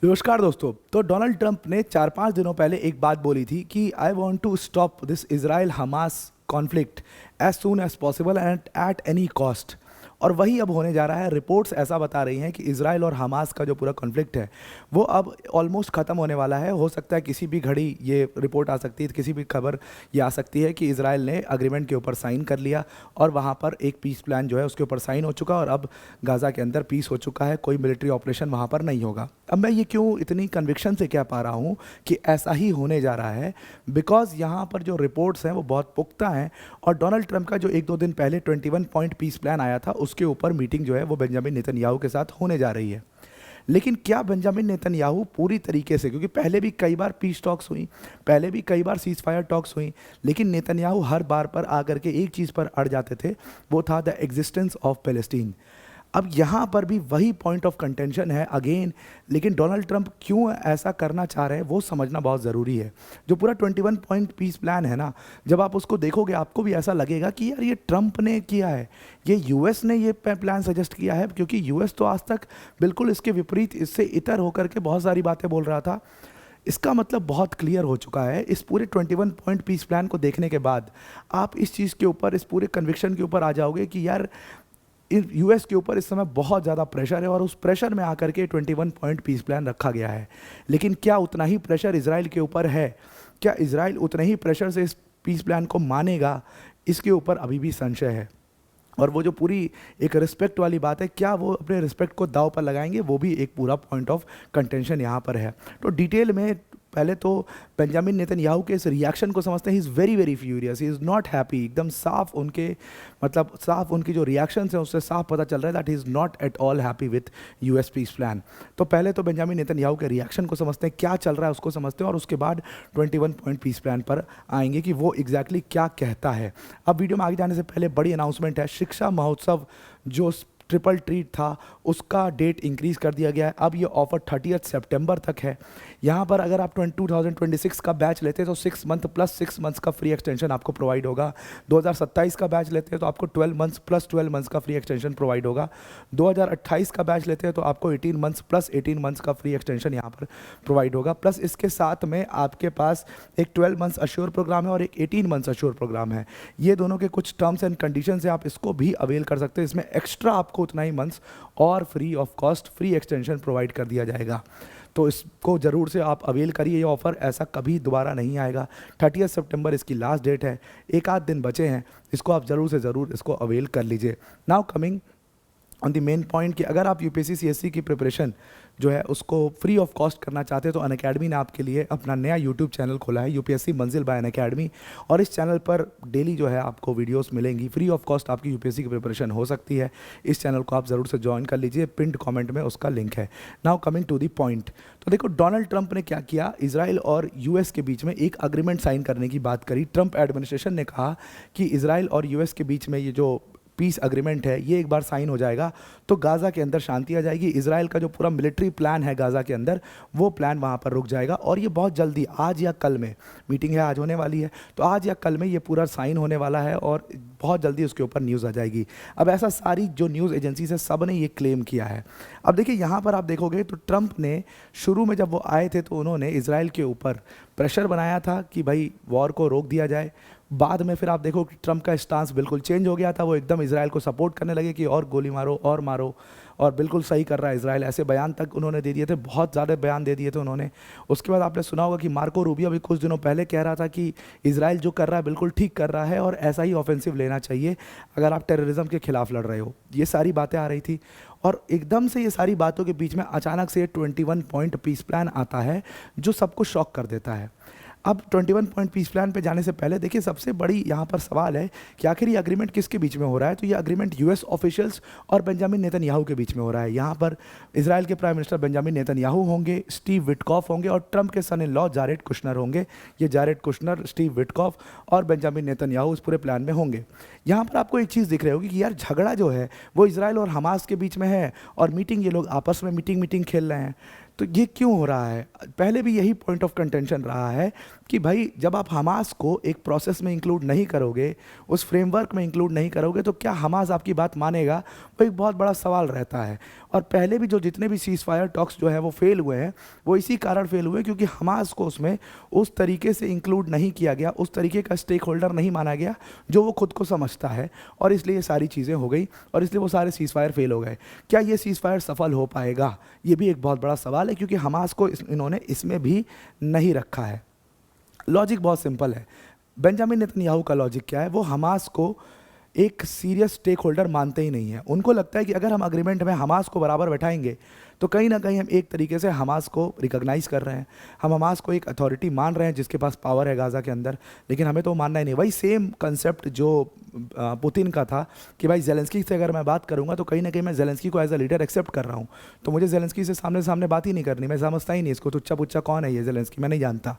नमस्कार दोस्तों। तो डोनाल्ड ट्रंप ने 4-5 दिनों पहले एक बात बोली थी कि I want to stop this Israel Hamas conflict as soon as possible and at any cost. और वही अब होने जा रहा है। रिपोर्ट्स ऐसा बता रही हैं कि इजराइल और हमास का जो पूरा कॉन्फ्लिक्ट है वो अब ऑलमोस्ट ख़त्म होने वाला है। हो सकता है किसी भी घड़ी ये रिपोर्ट आ सकती है, किसी भी खबर ये आ सकती है कि इजराइल ने अग्रीमेंट के ऊपर साइन कर लिया और वहाँ पर एक पीस प्लान जो है उसके ऊपर साइन हो चुका और अब गाज़ा के अंदर पीस हो चुका है। कोई मिलिट्री ऑपरेशन वहाँ पर नहीं होगा। अब मैं ये क्यों इतनी कन्विक्शन से कह पा रहा हूँ कि ऐसा ही होने जा रहा है, बिकॉज यहाँ पर जो रिपोर्ट्स हैं वो बहुत पुख्ता हैं। और डोनाल्ड ट्रंप का जो 1-2 दिन पहले 21 पॉइंट पीस प्लान आया था उसके ऊपर मीटिंग जो है वो बेंजामिन नेतन्याहू के साथ होने जा रही है। लेकिन क्या बेंजामिन नेतन्याहू पूरी तरीके से, क्योंकि पहले भी कई बार पीस टॉक्स हुई, पहले भी कई बार सीज फायर टॉक्स हुई, लेकिन नेतन्याहू हर बार पर आकर के एक चीज़ पर अड़ जाते थे, वो था द एग्जिस्टेंस ऑफ पैलेस्टीन। अब यहाँ पर भी वही पॉइंट ऑफ कंटेंशन है अगेन। लेकिन डोनाल्ड ट्रंप क्यों ऐसा करना चाह रहे हैं वो समझना बहुत ज़रूरी है। जो पूरा 21 पॉइंट पीस प्लान है ना, जब आप उसको देखोगे आपको भी ऐसा लगेगा कि यार ये ट्रंप ने किया है, ये यूएस ने ये प्लान सजेस्ट किया है, क्योंकि यूएस तो आज तक बिल्कुल इसके विपरीत, इससे इतर होकर के बहुत सारी बातें बोल रहा था। इसका मतलब बहुत क्लियर हो चुका है। इस पूरे 21 पॉइंट पीस प्लान को देखने के बाद आप इस चीज़ के ऊपर, इस पूरे कन्विक्शन के ऊपर आ जाओगे कि यार यूएस के ऊपर इस समय बहुत ज़्यादा प्रेशर है और उस प्रेशर में आकर के 21 पॉइंट पीस प्लान रखा गया है। लेकिन क्या उतना ही प्रेशर इजराइल के ऊपर है? क्या इजराइल उतने ही प्रेशर से इस पीस प्लान को मानेगा? इसके ऊपर अभी भी संशय है। और वो जो पूरी एक रिस्पेक्ट वाली बात है, क्या वो अपने रिस्पेक्ट को दाव पर लगाएंगे, वो भी एक पूरा पॉइंट ऑफ कंटेंशन यहाँ पर है। तो डिटेल में पहले तो बेंजामिन नेतन्याहू के इस रिएक्शन को समझते हैं। He is very very furious, he is not happy. एकदम साफ उनके, मतलब साफ उनकी जो रिएक्शंस हैं उससे साफ पता चल रहा है that he is not at all happy with US peace plan. तो पहले तो बेंजामिन नेतन्याहू के रिएक्शन को समझते हैं, क्या चल रहा है उसको समझते हैं, और उसके बाद 21 पॉइंट पीस प्लान पर आएंगे कि वो एग्जैक्टली क्या कहता है। अब वीडियो में आगे जाने से पहले बड़ी अनाउंसमेंट है। शिक्षा महोत्सव जो ट्रिपल ट्रीट था उसका डेट इंक्रीज़ कर दिया गया है। अब ये ऑफर 30 सितंबर तक है। यहाँ पर अगर आप 2026 का बैच लेते हैं तो 6 मंथ प्लस 6 मंथ्स का फ्री एक्सटेंशन आपको प्रोवाइड होगा। 2027 का बैच लेते हैं तो आपको 12 मंथ्स प्लस 12 मंथ्स का फ्री एक्सटेंशन प्रोवाइड होगा। 2028 का बैच लेते हैं तो आपको 18 मंथ्स प्लस 18 मंथ्स का फ्री एक्सटेंशन यहाँ पर प्रोवाइड होगा। प्लस इसके साथ में आपके पास एक 12 मंथ्स अश्योर प्रोग्राम है और एक 18 मंथ्स अश्योर प्रोग्राम है। ये दोनों के कुछ टर्म्स एंड कंडीशंस है, आप इसको भी अवेल कर सकते हैं। इसमें एक्स्ट्रा आपको उतना ही मंथ्स और free of cost free extension provide कर दिया जाएगा। तो इसको ज़रूर से आप अवेल करिए। ये ऑफ़र ऐसा कभी दोबारा नहीं आएगा। 30 सितंबर इसकी लास्ट डेट है। एक आध दिन बचे हैं, इसको आप ज़रूर से ज़रूर इसको अवेल कर लीजिए। Now coming on the main point कि अगर आप यूपीएससी सीएससी की प्रिपरेशन जो है उसको फ्री ऑफ कॉस्ट करना चाहते हैं तो अनअकैडमी ने आपके लिए अपना नया यूट्यूब चैनल खोला है, यूपीएससी मंजिल बाय अनअकैडमी। और इस चैनल पर डेली जो है आपको वीडियोस मिलेंगी। फ्री ऑफ कॉस्ट आपकी यूपीएससी की प्रिपरेशन हो सकती है। इस चैनल को आप ज़रूर से ज्वाइन कर लीजिए, पिंड कमेंट में उसका लिंक है। Now coming to the point, तो देखो डोनाल्ड ट्रंप ने क्या किया, इजराइल और यूएस के बीच में एक अग्रीमेंट साइन करने की बात करी। ट्रंप एडमिनिस्ट्रेशन ने कहा कि इजराइल और यूएस के बीच में ये जो पीस अग्रीमेंट है ये एक बार साइन हो जाएगा तो गाज़ा के अंदर शांति आ जाएगी। इजराइल का जो पूरा मिलिट्री प्लान है गाज़ा के अंदर, वो प्लान वहाँ पर रुक जाएगा। और ये बहुत जल्दी, आज या कल में, मीटिंग है आज होने वाली है, तो आज या कल में ये पूरा साइन होने वाला है और बहुत जल्दी उसके ऊपर न्यूज़ आ जाएगी। अब ऐसा सारी जो न्यूज़ एजेंसीज है सब ने ये क्लेम किया है। अब देखिए यहाँ पर आप देखोगे तो ट्रंप ने शुरू में जब वो आए थे तो उन्होंने इजराइल के ऊपर प्रेशर बनाया था कि भाई वॉर को रोक दिया जाए। बाद में फिर आप देखो कि ट्रंप का स्टांस बिल्कुल चेंज हो गया था। वो एकदम इजराइल को सपोर्ट करने लगे कि और गोली मारो और मारो और बिल्कुल सही कर रहा है इजराइल, ऐसे बयान तक उन्होंने दे दिए थे, बहुत ज़्यादा बयान दे दिए थे उन्होंने। उसके बाद आपने सुना होगा कि मार्को रूबियो अभी कुछ दिनों पहले कह रहा था कि इजराइल जो कर रहा है बिल्कुल ठीक कर रहा है और ऐसा ही ऑफेंसिव लेना चाहिए अगर आप टेररिज्म के खिलाफ लड़ रहे हो। ये सारी बातें आ रही थी और एकदम से ये सारी बातों के बीच में अचानक से 21 पॉइंट पीस प्लान आता है जो सबको शॉक कर देता है। अब 21 पॉइंट पीस प्लान पे जाने से पहले देखिए सबसे बड़ी यहाँ पर सवाल है कि आखिर ये अग्रीमेंट किसके बीच में हो रहा है। तो ये अग्रीमेंट यूएस ऑफिशियल्स और बेंजामिन नेतन्याहू के बीच में हो रहा है। यहाँ पर इजराइल के प्राइम मिनिस्टर बेंजामिन नेतन्याहू होंगे, स्टीव विटकॉफ होंगे और ट्रंप के सन इन लॉ जारेड कुशनर होंगे। ये जारेड कुशनर, स्टीव विटकॉफ और बेंजामिन नेतन्याहू इस पूरे प्लान में होंगे। यहाँ पर आपको एक चीज़ दिख रही होगी कि यार झगड़ा जो है वो इजराइल और हमास के बीच में है और मीटिंग, ये लोग आपस में मीटिंग खेल रहे हैं। तो ये क्यों हो रहा है? पहले भी यही पॉइंट ऑफ कंटेंशन रहा है कि भाई जब आप हमास को एक प्रोसेस में इंक्लूड नहीं करोगे, उस फ्रेमवर्क में इंक्लूड नहीं करोगे, तो क्या हमास आपकी बात मानेगा? वो एक बहुत बड़ा सवाल रहता है। और पहले भी जो जितने भी सीज फायर टॉक्स जो है वो फेल हुए हैं, वो इसी कारण फेल हुए क्योंकि हमास को उसमें उस तरीके से इंक्लूड नहीं किया गया, उस तरीके का स्टेक होल्डर नहीं माना गया जो वो खुद को समझता है, और इसलिए ये सारी चीज़ें हो गई और इसलिए वो सारे सीज फायर फेल हो गए। क्या ये सीज फायर सफल हो पाएगा? ये भी एक बहुत बड़ा सवाल है क्योंकि हमास को इन्होंने इसमें भी नहीं रखा है। लॉजिक बहुत सिंपल है। बेंजामिन नेतन्याहू का लॉजिक क्या है? वो हमास को एक सीरियस स्टेक होल्डर मानते ही नहीं है। उनको लगता है कि अगर हम अग्रीमेंट में हमास को बराबर बैठाएंगे तो कहीं ना कहीं हम एक तरीके से हमास को रिकॉग्नाइज कर रहे हैं, हम हमास को एक अथॉरिटी मान रहे हैं जिसके पास पावर है गाज़ा के अंदर। लेकिन हमें तो मानना ही नहीं। वही सेम कंसेप्ट जो पुतिन का था कि भाई जेलेंस्की से अगर मैं बात करूंगा तो कहीं ना कहीं मैं जेलेंस्की को एज अ लीडर एक्सेप्ट कर रहा हूं, तो मुझे जेलेंस्की से सामने सामने बात ही नहीं करनी, मैं समझता ही नहीं इसको, तुच्चा पुच्चा कौन है ये जेलेंस्की, मैं नहीं जानता।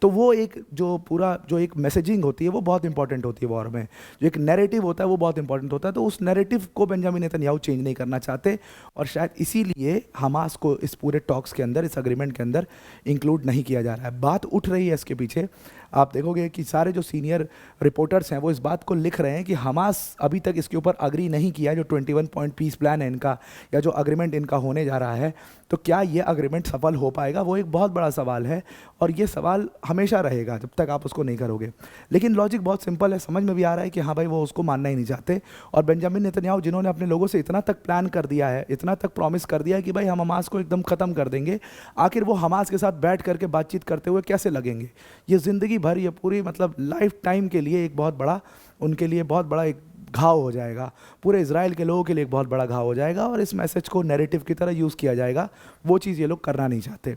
तो वो एक जो पूरा जो एक मैसेजिंग होती है वो बहुत इंपॉर्टेंट होती है वॉर में, जो एक नैरेटिव होता है वो बहुत इंपॉर्टेंट होता है। तो उस नैरेटिव को बेंजामिन नेतन्याहू चेंज नहीं करना चाहते और शायद इसीलिए हमास को इस पूरे टॉक्स के अंदर, इस अग्रीमेंट के अंदर इंक्लूड नहीं किया जा रहा है। बात उठ रही है इसके पीछे, आप देखोगे कि सारे जो सीनियर रिपोर्टर्स हैं वो इस बात को लिख रहे हैं कि हमास अभी तक इसके ऊपर अग्री नहीं किया, जो 21 पॉइंट पीस प्लान है इनका या जो अग्रीमेंट इनका होने जा रहा है, तो क्या ये अग्रीमेंट सफल हो पाएगा? वो एक बहुत बड़ा सवाल है और ये सवाल हमेशा रहेगा जब तक आप उसको नहीं करोगे। लेकिन लॉजिक बहुत सिंपल है, समझ में भी आ रहा है कि हाँ भाई वो उसको मानना ही नहीं चाहते। और बेंजामिन नेतन्याहू जिन्होंने अपने लोगों से इतना तक प्लान कर दिया है, इतना तक प्रॉमिस कर दिया है कि भाई हम हमास को एकदम ख़त्म कर देंगे, आखिर वो हमास के साथ बैठ करके बातचीत करते हुए कैसे लगेंगे? ये ज़िंदगी भर, ये पूरी मतलब लाइफ टाइम के लिए एक बहुत बड़ा, उनके लिए बहुत बड़ा एक घाव हो जाएगा, पूरे इजराइल के लोगों के लिए एक बहुत बड़ा घाव हो जाएगा और इस मैसेज को नैरेटिव की तरह यूज़ किया जाएगा। वो चीज़ ये लोग करना नहीं चाहते।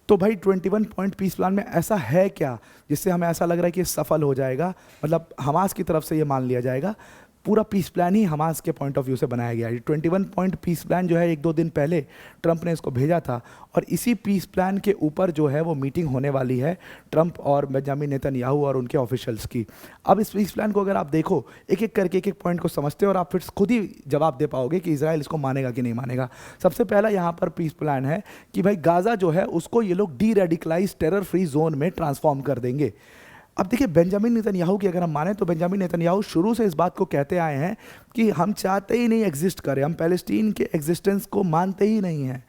तो भाई 21 पॉइंट पीस प्लान में ऐसा है क्या जिससे हमें ऐसा लग रहा है कि ये सफल हो जाएगा, मतलब हमास की तरफ से ये मान लिया जाएगा? पूरा पीस प्लान ही हमास के पॉइंट ऑफ व्यू से बनाया गया है। 21 पॉइंट पीस प्लान जो है 1-2 दिन पहले ट्रंप ने इसको भेजा था और इसी पीस प्लान के ऊपर जो है वो मीटिंग होने वाली है ट्रंप और बेंजामिन नेतन्याहू और उनके ऑफिशियल्स की। अब इस पीस प्लान को अगर आप देखो, एक एक करके एक एक पॉइंट को समझते हो और आप फिर खुद ही जवाब दे पाओगे कि इजराइल इसको मानेगा कि नहीं मानेगा। सबसे पहला यहाँ पर पीस प्लान है कि भाई गाज़ा जो है उसको ये लोग D radicalise terror free zone में ट्रांसफॉर्म कर देंगे। अब देखिए बेंजामिन नेतन्याहू की अगर हम माने तो बेंजामिन नेतन्याहू शुरू से इस बात को कहते आए हैं कि हम चाहते ही नहीं एग्जिस्ट करें, हम पैलेस्टीन के एग्जिस्टेंस को मानते ही नहीं हैं।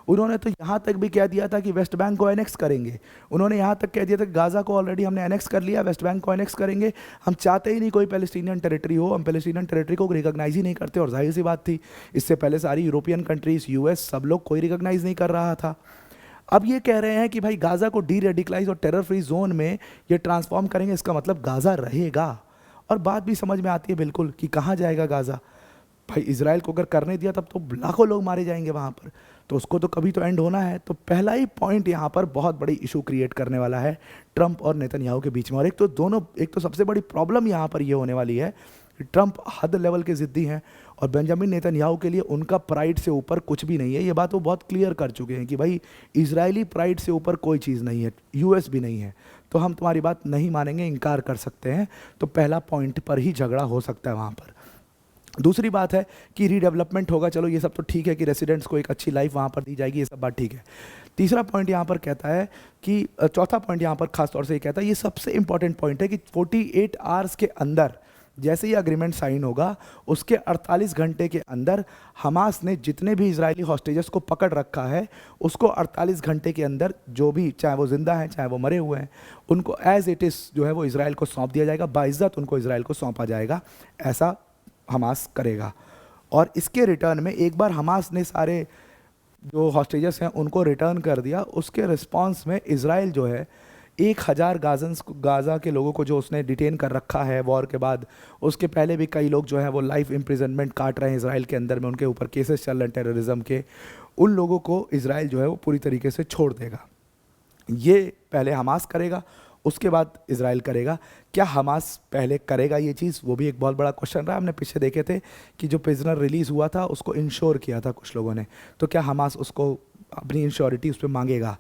उन्होंने तो यहाँ तक भी कह दिया था कि वेस्ट बैंक को एनेक्स करेंगे, उन्होंने यहाँ तक कह दिया था कि गाज़ा को ऑलरेडी हमने एनेक्स कर लिया, वेस्ट बैंक को एनेक्स करेंगे, हम चाहते ही नहीं कोई पैलेस्टीनियन टेरिटरी हो, हम पैलेस्टीनियन टेरिटरी को रिकॉग्नाइज ही नहीं करते। और जाहिर सी बात थी, इससे पहले सारी यूरोपियन कंट्रीज, यूएस, सब लोग कोई रिकॉग्नाइज नहीं कर रहा था। अब ये कह रहे हैं कि भाई गाज़ा को डी रेडिकलाइज और टेरर फ्री जोन में ये ट्रांसफॉर्म करेंगे, इसका मतलब गाज़ा रहेगा। और बात भी समझ में आती है बिल्कुल कि कहाँ जाएगा गाज़ा। भाई इजराइल को अगर करने दिया तब तो लाखों लोग मारे जाएंगे वहाँ पर, तो उसको तो कभी तो एंड होना है। तो पहला ही पॉइंट यहाँ पर बहुत बड़ी इशू क्रिएट करने वाला है ट्रंप और नेतन्याहू के बीच में। और एक तो सबसे बड़ी प्रॉब्लम यहाँ पर ये होने वाली है कि ट्रंप हद लेवल के ज़िद्दी हैं और बेंजामिन नेतन्याहू के लिए उनका प्राइड से ऊपर कुछ भी नहीं है। ये बात वो बहुत क्लियर कर चुके हैं कि भाई इजरायली प्राइड से ऊपर कोई चीज़ नहीं है, यूएस भी नहीं है, तो हम तुम्हारी बात नहीं मानेंगे, इनकार कर सकते हैं। तो पहला पॉइंट पर ही झगड़ा हो सकता है वहाँ पर। दूसरी बात है कि रीडेवलपमेंट होगा, चलो ये सब तो ठीक है कि रेसिडेंट्स को एक अच्छी लाइफ वहाँ पर दी जाएगी, ये सब बात ठीक है। तीसरा पॉइंट यहाँ पर कहता है कि चौथा पॉइंट यहाँ पर खासतौर से ये कहता है, ये सबसे इंपॉर्टेंट पॉइंट है कि 48 आवर्स के अंदर जैसे ही अग्रीमेंट साइन होगा उसके 48 घंटे के अंदर हमास ने जितने भी इजरायली हॉस्टेजेस को पकड़ रखा है उसको 48 घंटे के अंदर, जो भी चाहे वो जिंदा हैं चाहे वो मरे हुए हैं, उनको एज इट इज़ जो है वो इजराइल को सौंप दिया जाएगा, बाइज्जत उनको इजराइल को सौंपा जाएगा। ऐसा हमास करेगा। और इसके रिटर्न में एक बार हमास ने सारे जो हॉस्टेजेस हैं उनको रिटर्न कर दिया, उसके रिस्पॉन्स में इजराइल जो है 1000 गाज़ा के लोगों को जो उसने डिटेन कर रखा है वॉर के बाद, उसके पहले भी कई लोग जो है वो लाइफ इम्प्रिजनमेंट काट रहे हैं इजराइल के अंदर में, उनके ऊपर केसेस चल रहे हैं टेररिज्म के, उन लोगों को इजराइल जो है वो पूरी तरीके से छोड़ देगा। ये पहले हमास करेगा, उसके बाद इजराइल करेगा। क्या हमास पहले करेगा ये चीज़, वो भी एक बहुत बड़ा क्वेश्चन रहा। हमने पीछे देखे थे कि जो प्रिजनर रिलीज़ हुआ था उसको इंश्योर किया था कुछ लोगों ने, तो क्या हमास उसको अपनी इंश्योरिटी उस पर मांगेगा?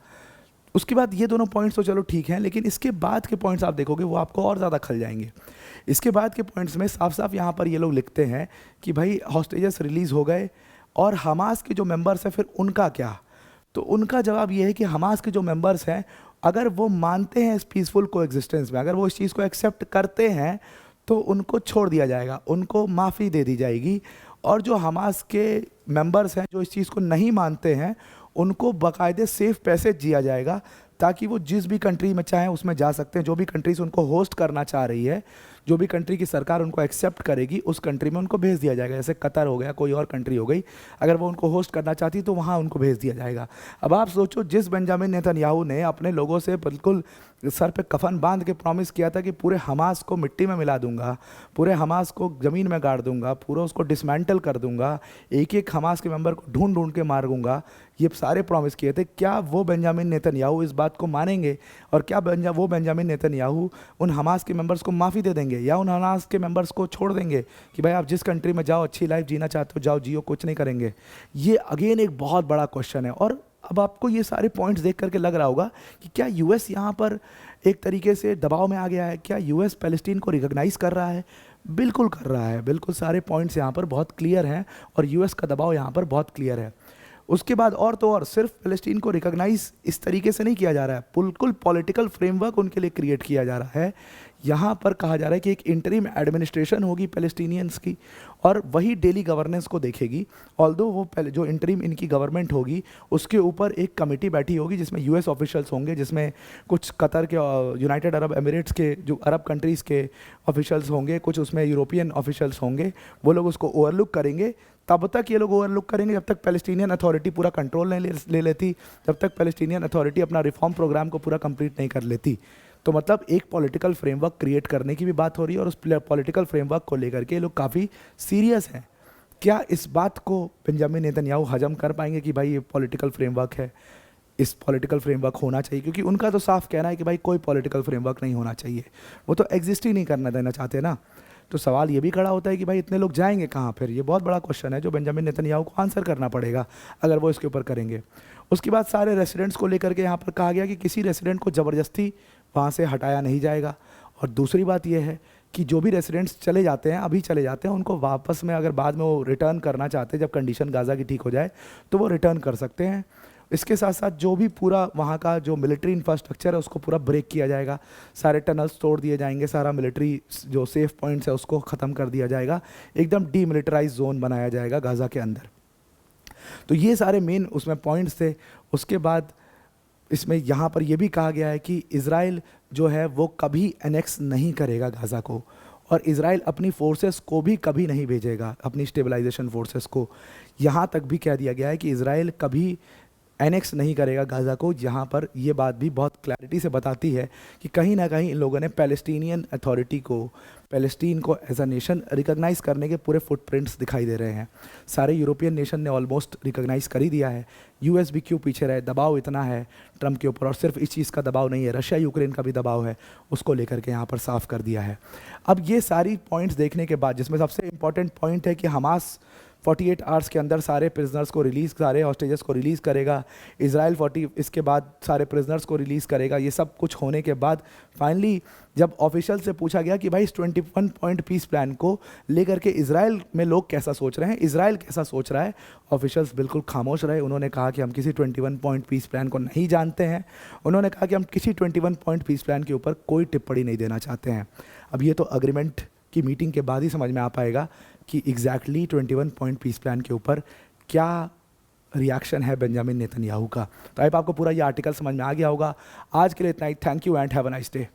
उसके बाद ये दोनों पॉइंट्स तो चलो ठीक हैं, लेकिन इसके बाद के पॉइंट्स आप देखोगे वो आपको और ज़्यादा खल जाएंगे। इसके बाद के पॉइंट्स में साफ साफ यहाँ पर ये लोग लिखते हैं कि भाई हॉस्टेजेस रिलीज़ हो गए और हमास के जो मेंबर्स हैं फिर उनका क्या? तो उनका जवाब ये है कि हमास के जो मेंबर्स हैं, अगर वो मानते हैं इस पीसफुल को एग्जिस्टेंस में, अगर वो इस चीज़ को एक्सेप्ट करते हैं, तो उनको छोड़ दिया जाएगा, उनको माफ़ी दे दी जाएगी। और जो हमास के मेंबर्स हैं जो इस चीज़ को नहीं मानते हैं, उनको बाकायदे सेफ पैसेज दिया जाएगा, ताकि वो जिस भी कंट्री में चाहें उसमें जा सकते हैं। जो भी कंट्रीज उनको होस्ट करना चाह रही है, जो भी कंट्री की सरकार उनको एक्सेप्ट करेगी, उस कंट्री में उनको भेज दिया जाएगा। जैसे कतर हो गया, कोई और कंट्री हो गई, अगर वो उनको होस्ट करना चाहती तो वहाँ उनको भेज दिया जाएगा। अब आप सोचो, जिस बेंजामिन नेतन्याहू ने अपने लोगों से बिल्कुल सर पे कफन बांध के प्रॉमिस किया था कि पूरे हमास को मिट्टी में मिला दूंगा, पूरे हमास को ज़मीन में गाड़ दूंगा, पूरा उसको डिसमेंटल कर दूंगा, एक एक हमास के मेंबर को ढूंढ ढूंढ के मार दूंगा, ये सारे प्रॉमिस किए थे। क्या वो बेंजामिन नेतन्याहू इस बात को मानेंगे? और क्या वो बेंजामिन नेतन्याहू उन हमास के मेंबर्स को माफ़ी दे देंगे, या उन हमास के मेंबर्स को छोड़ देंगे कि भाई आप जिस कंट्री में जाओ, अच्छी लाइफ जीना चाहते हो जाओ जियो, कुछ नहीं करेंगे? ये अगेन एक बहुत बड़ा क्वेश्चन है। और अब आपको ये सारे पॉइंट्स देख करके लग रहा होगा कि क्या यूएस यहाँ पर एक तरीके से दबाव में आ गया है? क्या यूएस पैलेस्टीन को रिकॉग्नाइज़ कर रहा है? बिल्कुल कर रहा है, बिल्कुल सारे पॉइंट्स यहाँ पर बहुत क्लियर हैं, और यूएस का दबाव यहाँ पर बहुत क्लियर है। उसके बाद और तो और सिर्फ फ़लस्तीन को रिकॉग्नाइज इस तरीके से नहीं किया जा रहा है, बिल्कुल पॉलिटिकल फ्रेमवर्क उनके लिए क्रिएट किया जा रहा है। यहाँ पर कहा जा रहा है कि एक इंटरिम एडमिनिस्ट्रेशन होगी पैलेस्टीनियंस की, और वही डेली गवर्नेंस को देखेगी। ऑल्दो वो जो इंटरिम इनकी गवर्नमेंट होगी, उसके ऊपर एक कमेटी बैठी होगी जिसमें यूएस ऑफिशियल्स होंगे, जिसमें कुछ कतर के, यूनाइटेड अरब एमिरेट्स के, जो अरब कंट्रीज़ के ऑफिशियल्स होंगे, कुछ उसमें यूरोपियन ऑफिशियल्स होंगे। वो लोग उसको ओवरलुक करेंगे। तब तक ये लोग ओवरलुक करेंगे जब तक पैलेस्टीनियन अथॉरिटी पूरा कंट्रोल नहीं ले लेती, जब तक पैलेस्टीनियन अथॉरिटी अपना रिफॉर्म प्रोग्राम को पूरा कंप्लीट नहीं कर लेती। तो मतलब एक पॉलिटिकल फ्रेमवर्क क्रिएट करने की भी बात हो रही है, और उस पॉलिटिकल फ्रेमवर्क को लेकर के ये लोग काफ़ी सीरियस हैं। क्या इस बात को बेंजामिन नेतन्याहू हजम कर पाएंगे कि भाई ये पॉलिटिकल फ्रेमवर्क है, इस पॉलिटिकल फ्रेमवर्क होना चाहिए? क्योंकि उनका तो साफ कहना है कि भाई कोई पॉलिटिकल फ्रेमवर्क नहीं होना चाहिए, वो तो एग्जिस्ट ही नहीं करना देना चाहते ना। तो सवाल ये भी खड़ा होता है कि भाई इतने लोग जाएंगे कहाँ फिर? ये बहुत बड़ा क्वेश्चन है जो बेंजामिन नेतन्याहू को आंसर करना पड़ेगा अगर वो इसके ऊपर करेंगे। उसके बाद सारे रेसिडेंट्स को लेकर के यहाँ पर कहा गया कि किसी रेसिडेंट को ज़बरदस्ती वहाँ से हटाया नहीं जाएगा। और दूसरी बात यह है कि जो भी रेसिडेंट्स चले जाते हैं, अभी चले जाते हैं, उनको वापस में अगर बाद में वो रिटर्न करना चाहते हैं, जब कंडीशन गाज़ा की ठीक हो जाए, तो वो रिटर्न कर सकते हैं। इसके साथ साथ जो भी पूरा वहाँ का जो मिलिट्री इंफ्रास्ट्रक्चर है उसको पूरा ब्रेक किया जाएगा, सारे टनल्स तोड़ दिए जाएंगे, सारा मिलिट्री जो सेफ पॉइंट्स है उसको ख़त्म कर दिया जाएगा, एकदम डीमिलिटराइज जोन बनाया जाएगा गाज़ा के अंदर। तो ये सारे मेन उसमें पॉइंट्स थे। उसके बाद इसमें यहाँ पर यह भी कहा गया है कि इज़राइल जो है वो कभी एनेक्स नहीं करेगा गाज़ा को, और इज़राइल अपनी फोर्सेस को भी कभी नहीं भेजेगा, अपनी स्टेबलाइजेशन फोर्सेस को। यहाँ तक भी कह दिया गया है कि इज़राइल कभी एनेक्स नहीं करेगा गाज़ा को। यहाँ पर ये बात भी बहुत क्लैरिटी से बताती है कि कहीं ना कहीं इन लोगों ने पैलेस्टीनियन अथॉरिटी को, पैलेस्टीन को एज अ नेशन रिकॉग्नाइज करने के पूरे फुटप्रिंट्स दिखाई दे रहे हैं। सारे यूरोपियन नेशन ने ऑलमोस्ट रिकॉग्नाइज कर ही दिया है। यूएस भी क्यों पीछे रहे? दबाव इतना है ट्रम्प के ऊपर, और सिर्फ इस चीज़ का दबाव नहीं है, रशिया यूक्रेन का भी दबाव है, उसको लेकर के यहाँ पर साफ कर दिया है। अब ये सारी पॉइंट्स देखने के बाद, जिसमें सबसे इंपॉर्टेंट पॉइंट है कि हमास 48 आवर्स के अंदर सारे प्रिजनर्स को रिलीज़, सारे हॉस्टेजेस को रिलीज़ करेगा, इज़राइल 40 इसके बाद सारे प्रिजनर्स को रिलीज़ करेगा। ये सब कुछ होने के बाद फाइनली जब ऑफिशियल से पूछा गया कि भाई इस 21 पॉइंट पीस प्लान को लेकर के इज़राइल में लोग कैसा सोच रहे हैं, इज़राइल कैसा सोच रहा है, ऑफिशियल्स बिल्कुल खामोश रहे। उन्होंने कहा कि हम किसी 21 पॉइंट पीस प्लान को नहीं जानते हैं। उन्होंने कहा कि हम किसी 21 पॉइंट पीस प्लान के ऊपर कोई टिप्पणी नहीं देना चाहते हैं। अब ये तो अग्रीमेंट की मीटिंग के बाद ही समझ में आ पाएगा कि एग्जैक्टली 21 पॉइंट पीस प्लान के ऊपर क्या रिएक्शन है बेंजामिन नेतन्याहू का। तो अब आपको पूरा ये आर्टिकल समझ में आ गया होगा। आज के लिए इतना ही। Thank you and have a nice day.